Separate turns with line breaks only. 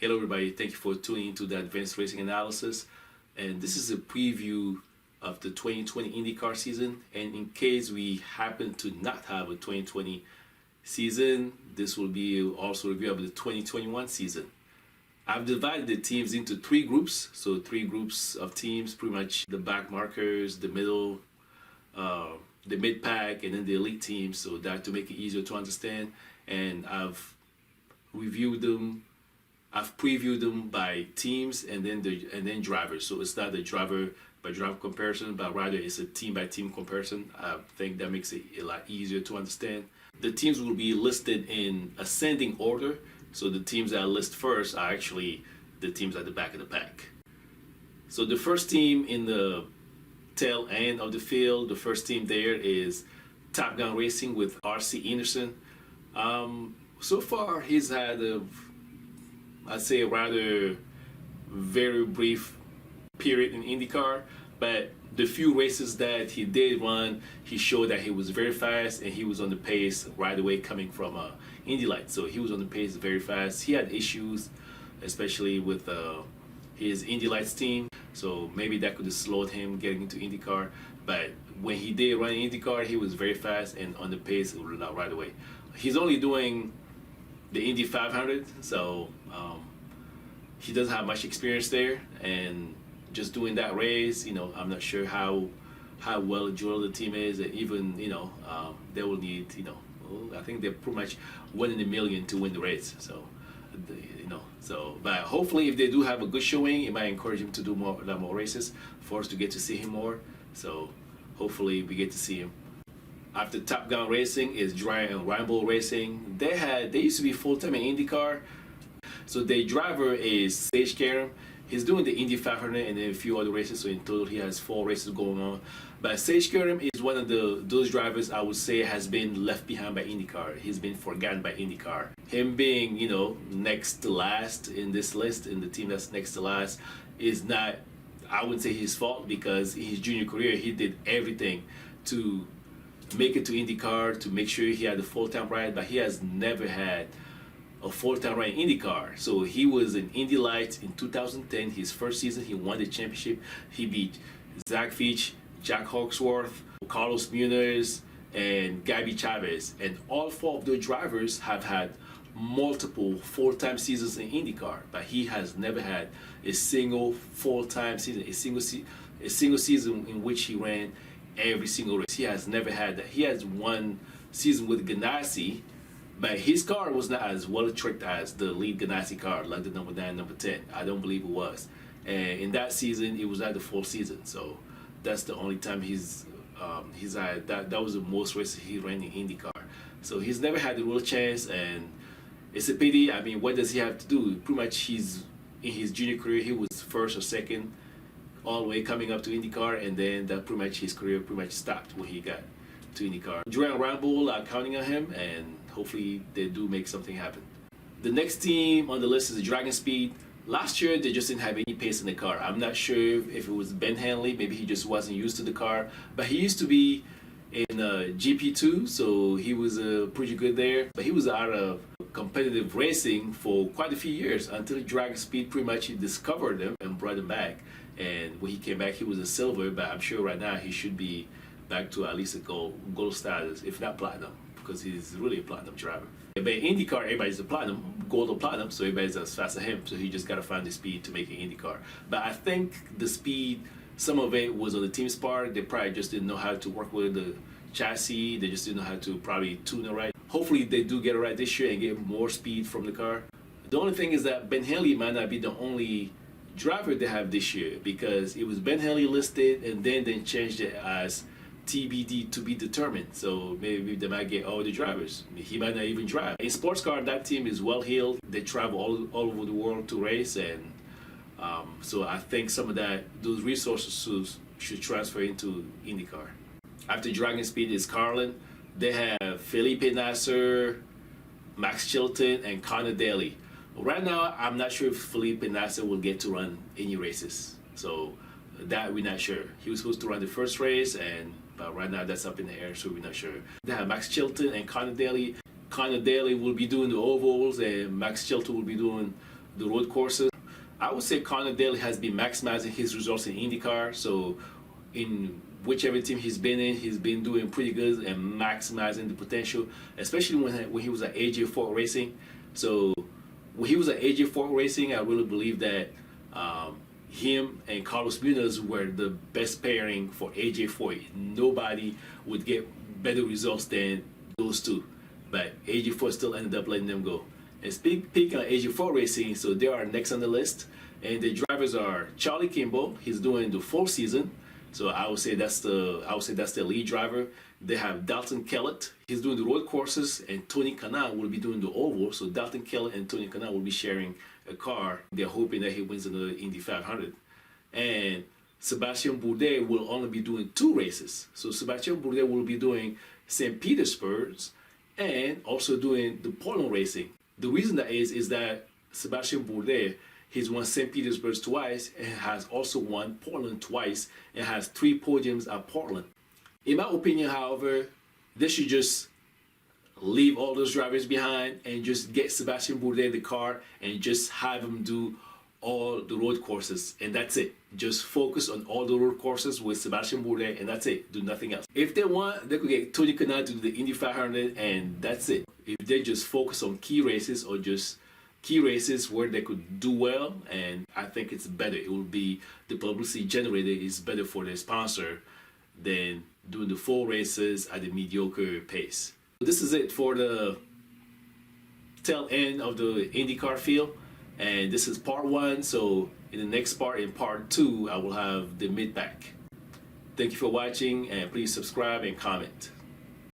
Hello everybody, thank you for tuning into the Advanced Racing Analysis. And this is a preview of the 2020 IndyCar season. And in case we happen to not have a 2020 season, this will be also a review of the 2021 season. I've divided the teams into three groups. So three groups of teams, pretty much the back markers, the middle, the mid-pack, and then the elite teams. So that to make it easier to understand. And I've reviewed them. I've previewed them by teams and then drivers. So it's not a driver by driver comparison, but rather it's a team by team comparison. I think that makes it a lot easier to understand. The teams will be listed in ascending order. So the teams that I list first are actually the teams at the back of the pack. So the first team in the tail end of the field, the first team there is Top Gun Racing with RC Enerson. So far he's had I'd say a rather very brief period in IndyCar, but the few races that he did run, he showed that he was very fast and he was on the pace right away coming from Indy Lights. So he was on the pace very fast. He had issues, especially with his Indy Lights team, so maybe that could have slowed him getting into IndyCar. But when he did run IndyCar, he was very fast and on the pace right away. He's only doing the Indy 500, so he doesn't have much experience there, and just doing that race, I'm not sure how well drilled the team is. Even they will need, I think they're pretty much 1 in a million to win the race. So but hopefully if they do have a good showing, it might encourage him to do more races for us to get to see him more. So hopefully we get to see him. After Top Gun Racing is Dreyer and Reinbold Racing. They used to be full-time in IndyCar. So their driver is Karam. He's doing the Indy 500 and then a few other races. So in total he has 4 races going on. But Karam is one of those drivers I would say has been left behind by IndyCar. He's been forgotten by IndyCar. Him being, next to last in this list, in the team that's next to last, is not, I wouldn't say his fault, because in his junior career he did everything to make it to IndyCar, to make sure he had a full-time ride, but he has never had a full-time ride in IndyCar. So he was in Indy Lights in 2010, his first season. He won the championship. He beat Zach Veach, Jack Hawksworth, Carlos Munoz, and Gabby Chavez. And all 4 of those drivers have had multiple full-time seasons in IndyCar, but he has never had a single full-time season, a single season in which he ran every single race. He has never had that. He has one season with Ganassi, but his car was not as well tricked as the lead Ganassi car, like the number 9, number 10. I don't believe it was. And in that season, it was not the full season. So that's the only time he's had that was the most races he ran in IndyCar. So he's never had a real chance, and it's a pity. I mean, what does he have to do? Pretty much in his junior career, he was first or second all the way coming up to IndyCar, and then that pretty much his career pretty much stopped when he got to IndyCar. Dreyer and Reinbold are counting on him, and hopefully they do make something happen. The next team on the list is DragonSpeed. Last year they just didn't have any pace in the car. I'm not sure if it was Ben Hanley, maybe he just wasn't used to the car, but he used to be in GP2, so he was pretty good there. But he was out of competitive racing for quite a few years until DragonSpeed pretty much discovered him and brought him back. And when he came back, he was a silver, but I'm sure right now he should be back to at least a gold status, if not platinum, because he's really a platinum driver. But in IndyCar, everybody's a platinum, gold or platinum, so everybody's as fast as him. So he just got to find the speed to make it IndyCar. But I think the speed, some of it was on the team's part. They probably just didn't know how to work with the chassis. They just didn't know how to probably tune it right. Hopefully they do get it right this year and get more speed from the car. The only thing is that Ben Hanley might not be the only driver they have this year, because it was Ben Hanley listed and then they changed it as TBD, to be determined. So maybe they might get all the drivers. He might not even drive. In sports car, that team is well heeled. They travel all over the world to race, and so I think some of those resources should transfer into IndyCar. After DragonSpeed is Carlin. They have Felipe Nasr, Max Chilton, and Conor Daly. Right now, I'm not sure if Felipe Nasr will get to run any races. So that we're not sure. He was supposed to run the first race, but right now that's up in the air, so we're not sure. They have Max Chilton and Conor Daly. Conor Daly will be doing the ovals, and Max Chilton will be doing the road courses. I would say Conor Daly has been maximizing his results in IndyCar. So in whichever team he's been in, he's been doing pretty good and maximizing the potential, especially when he was at AJ Foyt Racing. So when he was at AJ Foyt Racing, I really believe that him and Carlos Munoz were the best pairing for AJ Foyt. Nobody would get better results than those two, but AJ Foyt still ended up letting them go. And speaking on AJ Foyt Racing, so they are next on the list, and the drivers are Charlie Kimball. He's doing the full season, so I would say that's the lead driver. They have Dalton Kellett. He's doing the road courses, and Tony Kanaan will be doing the oval. So Dalton Kellett and Tony Kanaan will be sharing a car. They're hoping that he wins in the Indy 500. And Sebastien Bourdais will only be doing 2 races. So Sebastien Bourdais will be doing St. Petersburg and also doing the Portland racing. The reason that is that Sebastien Bourdais, he's won St. Petersburg twice and has also won Portland twice and has 3 podiums at Portland. In my opinion, however, they should just leave all those drivers behind and just get Sebastien Bourdais the car and just have him do all the road courses, and that's it. Just focus on all the road courses with Sebastien Bourdais, and that's it. Do nothing else. If they want, they could get Tony Kanaan to do the Indy 500, and that's it. If they just focus on key races or just key races where they could do well, and I think it's better. It will be, the publicity generated is better for the sponsor than doing the full races at a mediocre pace. This is it for the tail end of the IndyCar field, and this is part 1. So in the next part, in part 2, I will have the mid-pack. Thank you for watching, and please subscribe and comment.